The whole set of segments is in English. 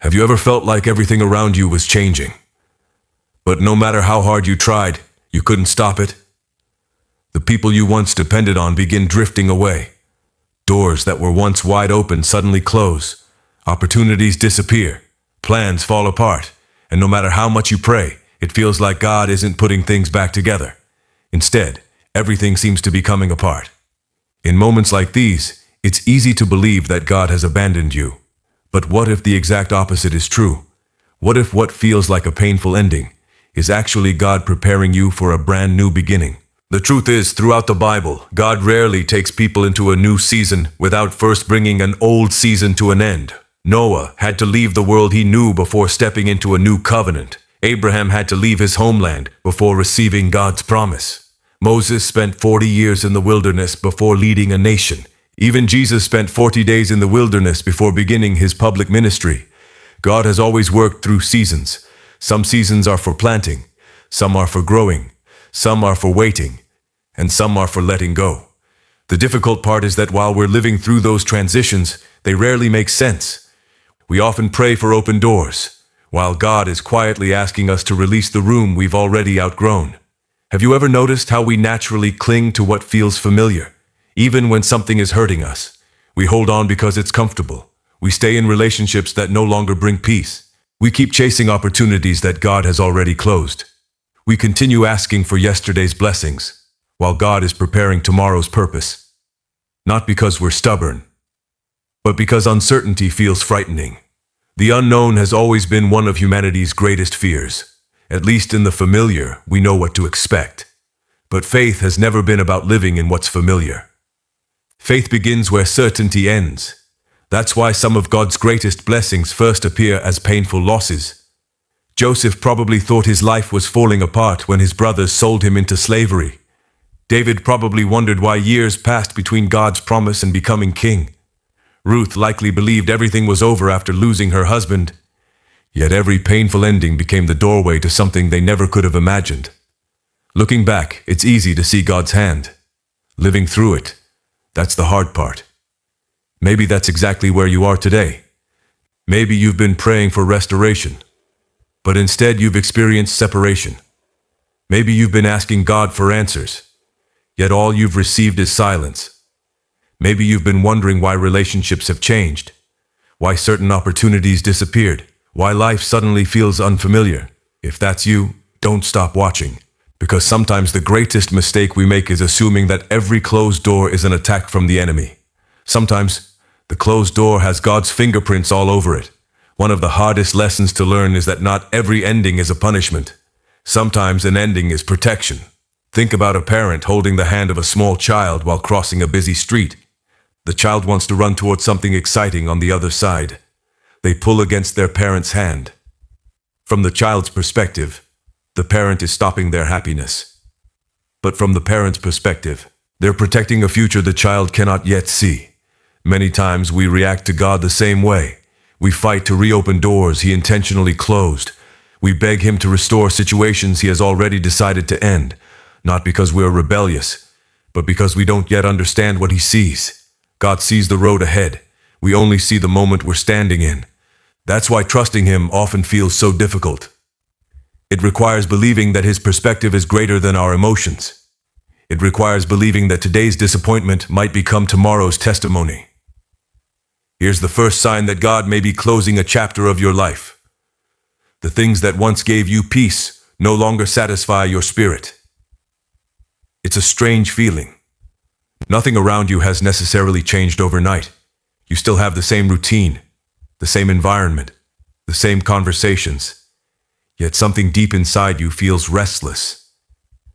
Have you ever felt like everything around you was changing? But no matter how hard you tried, you couldn't stop it? The people you once depended on begin drifting away. Doors that were once wide open suddenly close. Opportunities disappear. Plans fall apart. And no matter how much you pray, it feels like God isn't putting things back together. Instead, everything seems to be coming apart. In moments like these, it's easy to believe that God has abandoned you. But what if the exact opposite is true? What if what feels like a painful ending is actually God preparing you for a brand new beginning? The truth is, throughout the Bible, God rarely takes people into a new season without first bringing an old season to an end. Noah had to leave the world he knew before stepping into a new covenant. Abraham had to leave his homeland before receiving God's promise. Moses spent 40 years in the wilderness before leading a nation. Even Jesus spent 40 days in the wilderness before beginning his public ministry. God has always worked through seasons. Some seasons are for planting, some are for growing, some are for waiting, and some are for letting go. The difficult part is that while we're living through those transitions, they rarely make sense. We often pray for open doors, while God is quietly asking us to release the room we've already outgrown. Have you ever noticed how we naturally cling to what feels familiar? Even when something is hurting us, we hold on because it's comfortable. We stay in relationships that no longer bring peace. We keep chasing opportunities that God has already closed. We continue asking for yesterday's blessings, while God is preparing tomorrow's purpose. Not because we're stubborn, but because uncertainty feels frightening. The unknown has always been one of humanity's greatest fears. At least in the familiar, we know what to expect. But faith has never been about living in what's familiar. Faith begins where certainty ends. That's why some of God's greatest blessings first appear as painful losses. Joseph probably thought his life was falling apart when his brothers sold him into slavery. David probably wondered why years passed between God's promise and becoming king. Ruth likely believed everything was over after losing her husband. Yet every painful ending became the doorway to something they never could have imagined. Looking back, it's easy to see God's hand. Living through it, that's the hard part. Maybe that's exactly where you are today. Maybe you've been praying for restoration, but instead you've experienced separation. Maybe you've been asking God for answers, yet all you've received is silence. Maybe you've been wondering why relationships have changed, why certain opportunities disappeared, why life suddenly feels unfamiliar. If that's you, don't stop watching. Because sometimes the greatest mistake we make is assuming that every closed door is an attack from the enemy. Sometimes the closed door has God's fingerprints all over it. One of the hardest lessons to learn is that not every ending is a punishment. Sometimes an ending is protection. Think about a parent holding the hand of a small child while crossing a busy street. The child wants to run towards something exciting on the other side. They pull against their parent's hand. From the child's perspective, the parent is stopping their happiness. But from the parent's perspective, they're protecting a future the child cannot yet see. Many times we react to God the same way. We fight to reopen doors he intentionally closed. We beg him to restore situations he has already decided to end, not because we're rebellious, but because we don't yet understand what he sees. God sees the road ahead. We only see the moment we're standing in. That's why trusting him often feels so difficult. It requires believing that his perspective is greater than our emotions. It requires believing that today's disappointment might become tomorrow's testimony. Here's the first sign that God may be closing a chapter of your life. The things that once gave you peace no longer satisfy your spirit. It's a strange feeling. Nothing around you has necessarily changed overnight. You still have the same routine, the same environment, the same conversations. Yet something deep inside you feels restless.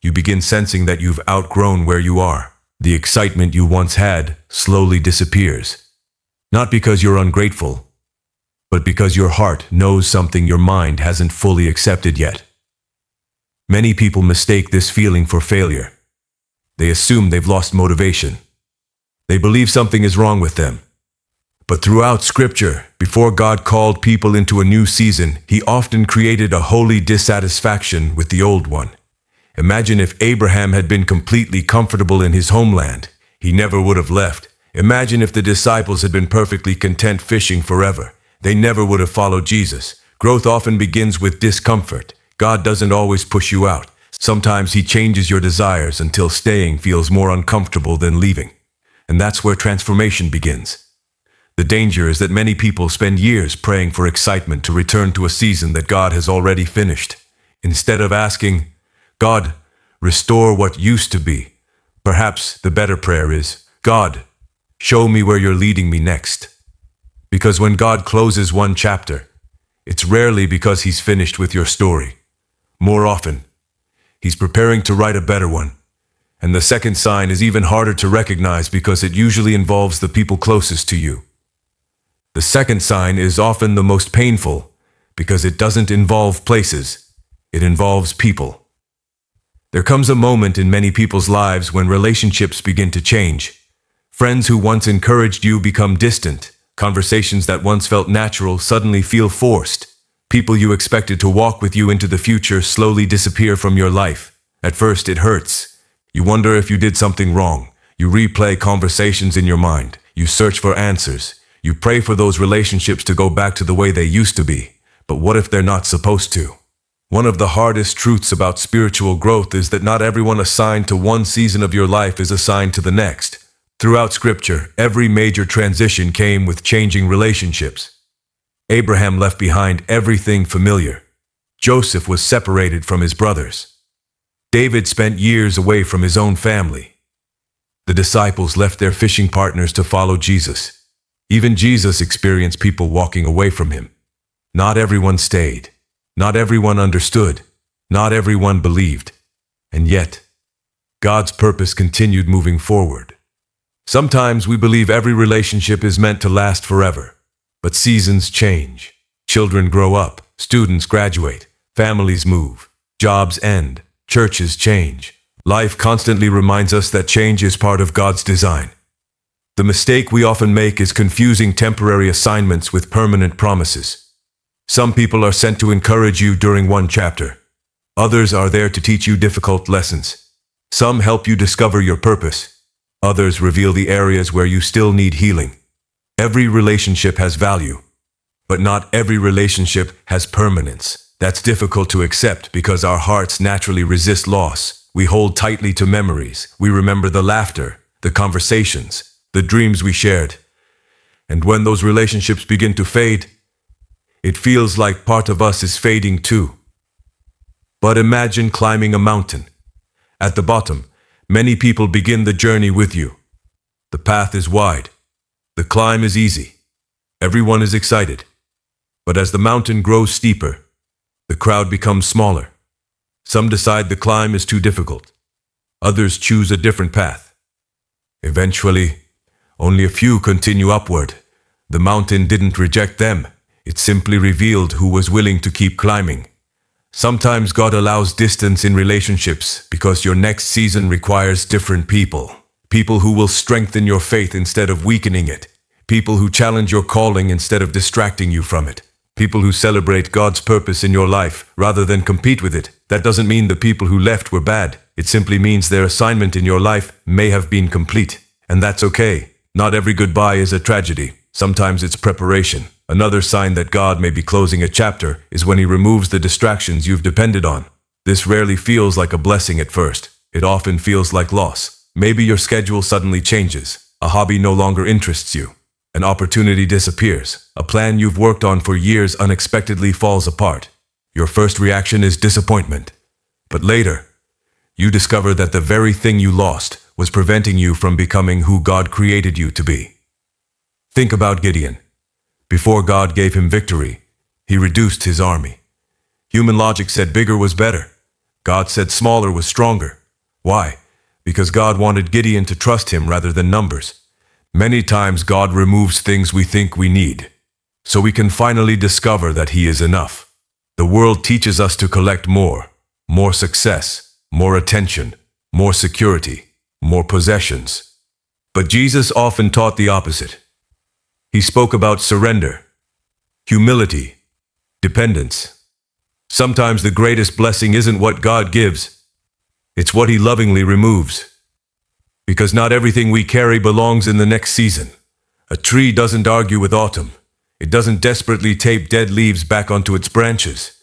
You begin sensing that you've outgrown where you are. The excitement you once had slowly disappears. Not because you're ungrateful, but because your heart knows something your mind hasn't fully accepted yet. Many people mistake this feeling for failure. They assume they've lost motivation. They believe something is wrong with them. But throughout Scripture, before God called people into a new season, he often created a holy dissatisfaction with the old one. Imagine if Abraham had been completely comfortable in his homeland. He never would have left. Imagine if the disciples had been perfectly content fishing forever. they never would have followed Jesus. Growth often begins with discomfort. God doesn't always push you out. Sometimes he changes your desires until staying feels more uncomfortable than leaving. And that's where transformation begins. The danger is that many people spend years praying for excitement to return to a season that God has already finished. Instead of asking, God, restore what used to be, perhaps the better prayer is, God, show me where you're leading me next. Because when God closes one chapter, it's rarely because he's finished with your story. More often, he's preparing to write a better one. And the second sign is even harder to recognize because it usually involves the people closest to you. The second sign is often the most painful because it doesn't involve places, it involves people. There comes a moment in many people's lives when relationships begin to change. Friends who once encouraged you become distant. Conversations that once felt natural suddenly feel forced. People you expected to walk with you into the future slowly disappear from your life. At first, it hurts. You wonder if you did something wrong. You replay conversations in your mind. You search for answers. You pray for those relationships to go back to the way they used to be. But what if they're not supposed to? One of the hardest truths about spiritual growth is that not everyone assigned to one season of your life is assigned to the next. Throughout Scripture, every major transition came with changing relationships. Abraham left behind everything familiar. Joseph was separated from his brothers. David spent years away from his own family. The disciples left their fishing partners to follow Jesus. Even Jesus experienced people walking away from him. Not everyone stayed. Not everyone understood. Not everyone believed. And yet, God's purpose continued moving forward. Sometimes we believe every relationship is meant to last forever. But seasons change. Children grow up. Students graduate. Families move. Jobs end. Churches change. Life constantly reminds us that change is part of God's design. The mistake we often make is confusing temporary assignments with permanent promises. Some people are sent to encourage you during one chapter. Others are there to teach you difficult lessons. Some help you discover your purpose. Others reveal the areas where you still need healing. Every relationship has value, but not every relationship has permanence. That's difficult to accept because our hearts naturally resist loss. We hold tightly to memories. We remember the laughter, the conversations, the dreams we shared. And when those relationships begin to fade, it feels like part of us is fading too. But imagine climbing a mountain. At the bottom, many people begin the journey with you. The path is wide. The climb is easy. Everyone is excited. But as the mountain grows steeper, the crowd becomes smaller. Some decide the climb is too difficult. Others choose a different path. Eventually, only a few continue upward. The mountain didn't reject them. It simply revealed who was willing to keep climbing. Sometimes God allows distance in relationships because your next season requires different people. People who will strengthen your faith instead of weakening it. People who challenge your calling instead of distracting you from it. People who celebrate God's purpose in your life rather than compete with it. That doesn't mean the people who left were bad. It simply means their assignment in your life may have been complete. And that's okay. Not every goodbye is a tragedy. Sometimes it's preparation. Another sign that God may be closing a chapter is when he removes the distractions you've depended on. This rarely feels like a blessing at first. It often feels like loss. Maybe your schedule suddenly changes. A hobby no longer interests you. An opportunity disappears. A plan you've worked on for years unexpectedly falls apart. Your first reaction is disappointment. But later, you discover that the very thing you lost was preventing you from becoming who God created you to be. Think about Gideon. Before God gave him victory, he reduced his army. Human logic said bigger was better. God said smaller was stronger. Why? Because God wanted Gideon to trust him rather than numbers. Many times God removes things we think we need, so we can finally discover that he is enough. The world teaches us to collect more success, more attention, more security, more possessions. But Jesus often taught the opposite. He spoke about surrender, humility, dependence. Sometimes the greatest blessing isn't what God gives, it's what he lovingly removes. Because not everything we carry belongs in the next season. A tree doesn't argue with autumn. It doesn't desperately tape dead leaves back onto its branches.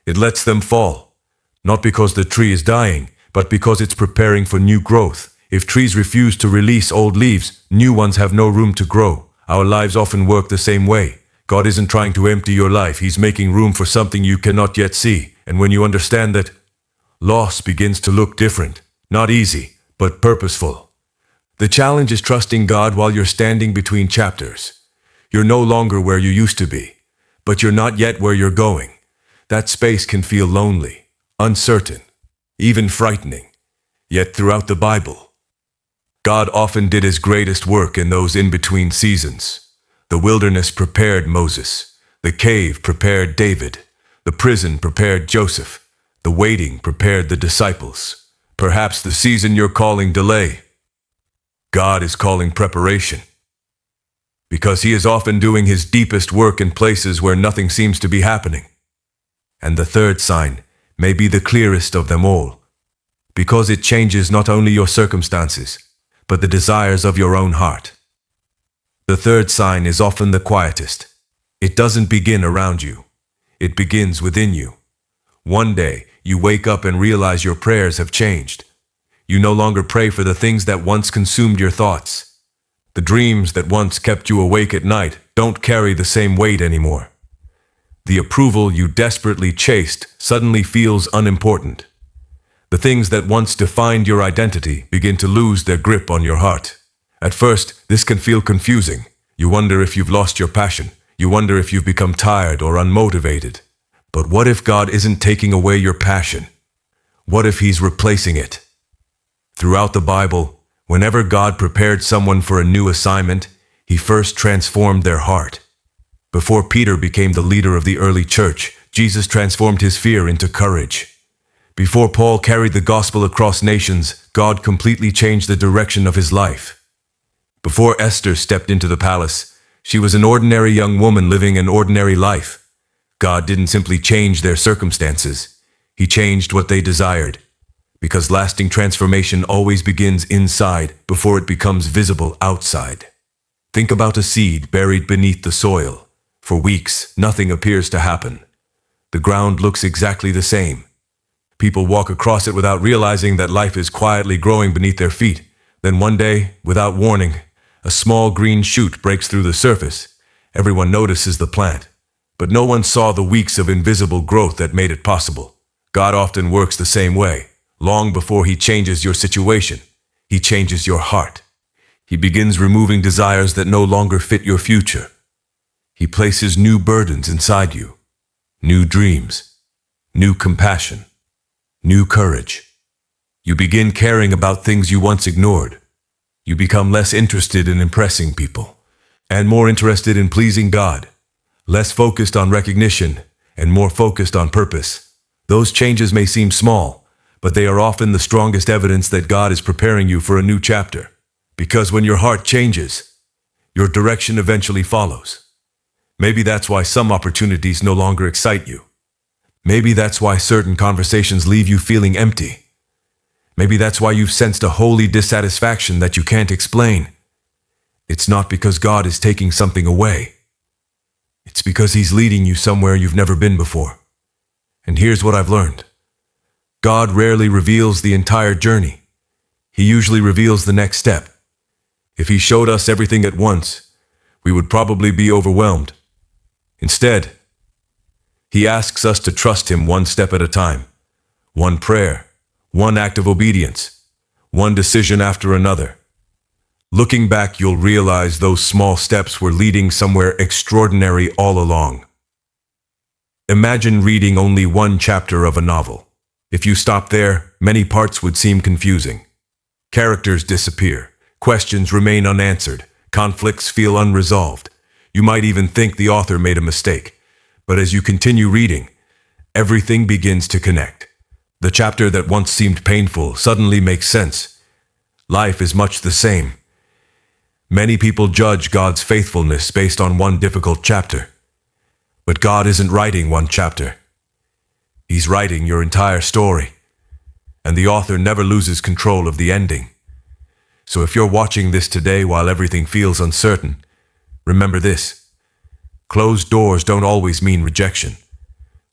It lets them fall, not because the tree is dying, but because it's preparing for new growth. If trees refuse to release old leaves, new ones have no room to grow. Our lives often work the same way. God isn't trying to empty your life. He's making room for something you cannot yet see. And when you understand that, loss begins to look different. Not easy, but purposeful. The challenge is trusting God while you're standing between chapters. You're no longer where you used to be, but you're not yet where you're going. That space can feel lonely, uncertain, even frightening. Yet throughout the Bible, God often did his greatest work in those in-between seasons. The wilderness prepared Moses. The cave prepared David. The prison prepared Joseph. The waiting prepared the disciples. Perhaps the season you're calling delay, God is calling preparation. Because he is often doing his deepest work in places where nothing seems to be happening. And the third sign may be the clearest of them all, because it changes not only your circumstances, but the desires of your own heart. The third sign is often the quietest. It doesn't begin around you. It begins within you. One day, you wake up and realize your prayers have changed. You no longer pray for the things that once consumed your thoughts. The dreams that once kept you awake at night don't carry the same weight anymore. The approval you desperately chased suddenly feels unimportant. The things that once defined your identity begin to lose their grip on your heart. At first, this can feel confusing. You wonder if you've lost your passion. You wonder if you've become tired or unmotivated. But what if God isn't taking away your passion? What if he's replacing it? Throughout the Bible, whenever God prepared someone for a new assignment, he first transformed their heart. Before Peter became the leader of the early church, Jesus transformed his fear into courage. Before Paul carried the gospel across nations, God completely changed the direction of his life. Before Esther stepped into the palace, she was an ordinary young woman living an ordinary life. God didn't simply change their circumstances. He changed what they desired. Because lasting transformation always begins inside before it becomes visible outside. Think about a seed buried beneath the soil. For weeks, nothing appears to happen. The ground looks exactly the same. People walk across it without realizing that life is quietly growing beneath their feet. Then one day, without warning, a small green shoot breaks through the surface. Everyone notices the plant, but no one saw the weeks of invisible growth that made it possible. God often works the same way. Long before he changes your situation, he changes your heart. He begins removing desires that no longer fit your future. He places new burdens inside you, new dreams, new compassion, new courage. You begin caring about things you once ignored. You become less interested in impressing people and more interested in pleasing God, less focused on recognition and more focused on purpose. Those changes may seem small, but they are often the strongest evidence that God is preparing you for a new chapter. Because when your heart changes, your direction eventually follows. Maybe that's why some opportunities no longer excite you. Maybe that's why certain conversations leave you feeling empty. Maybe that's why you've sensed a holy dissatisfaction that you can't explain. It's not because God is taking something away. It's because he's leading you somewhere you've never been before. And here's what I've learned. God rarely reveals the entire journey. He usually reveals the next step. If he showed us everything at once, we would probably be overwhelmed. Instead, he asks us to trust him one step at a time. One prayer, one act of obedience, one decision after another. Looking back, you'll realize those small steps were leading somewhere extraordinary all along. Imagine reading only one chapter of a novel. If you stop there, many parts would seem confusing. Characters disappear, questions remain unanswered, conflicts feel unresolved. You might even think the author made a mistake. But as you continue reading, everything begins to connect. The chapter that once seemed painful suddenly makes sense. Life is much the same. Many people judge God's faithfulness based on one difficult chapter. But God isn't writing one chapter. He's writing your entire story. And the author never loses control of the ending. So if you're watching this today while everything feels uncertain, remember this. Closed doors don't always mean rejection.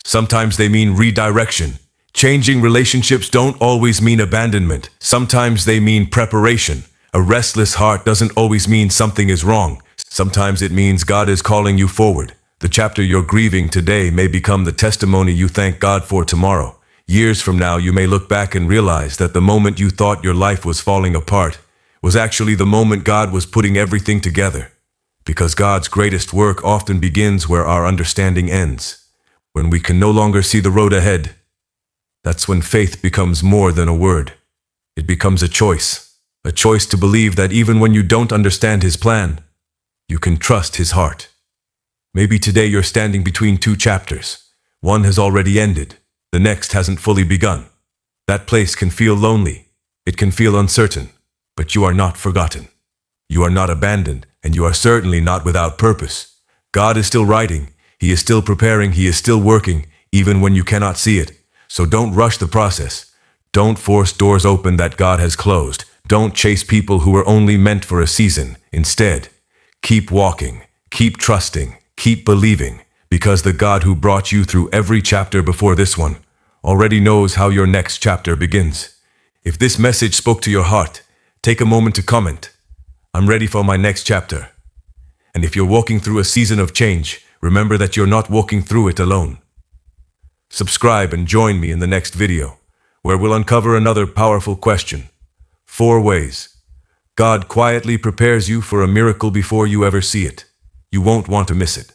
Sometimes they mean redirection. Changing relationships don't always mean abandonment. Sometimes they mean preparation. A restless heart doesn't always mean something is wrong. Sometimes it means God is calling you forward. The chapter you're grieving today may become the testimony you thank God for tomorrow. Years from now, you may look back and realize that the moment you thought your life was falling apart was actually the moment God was putting everything together. Because God's greatest work often begins where our understanding ends. When we can no longer see the road ahead, that's when faith becomes more than a word. It becomes a choice to believe that even when you don't understand His plan, you can trust His heart. Maybe today you're standing between two chapters. One has already ended. The next hasn't fully begun. That place can feel lonely. It can feel uncertain. But you are not forgotten. You are not abandoned, and you are certainly not without purpose. God is still writing. He is still preparing. He is still working, even when you cannot see it. So don't rush the process. Don't force doors open that God has closed. Don't chase people who are only meant for a season. Instead, keep walking, keep trusting, keep believing, because the God who brought you through every chapter before this one already knows how your next chapter begins. If this message spoke to your heart, take a moment to comment. I'm ready for my next chapter. And if you're walking through a season of change, remember that you're not walking through it alone. Subscribe and join me in the next video, where we'll uncover another powerful question. 4 ways God quietly prepares you for a miracle before you ever see it. You won't want to miss it.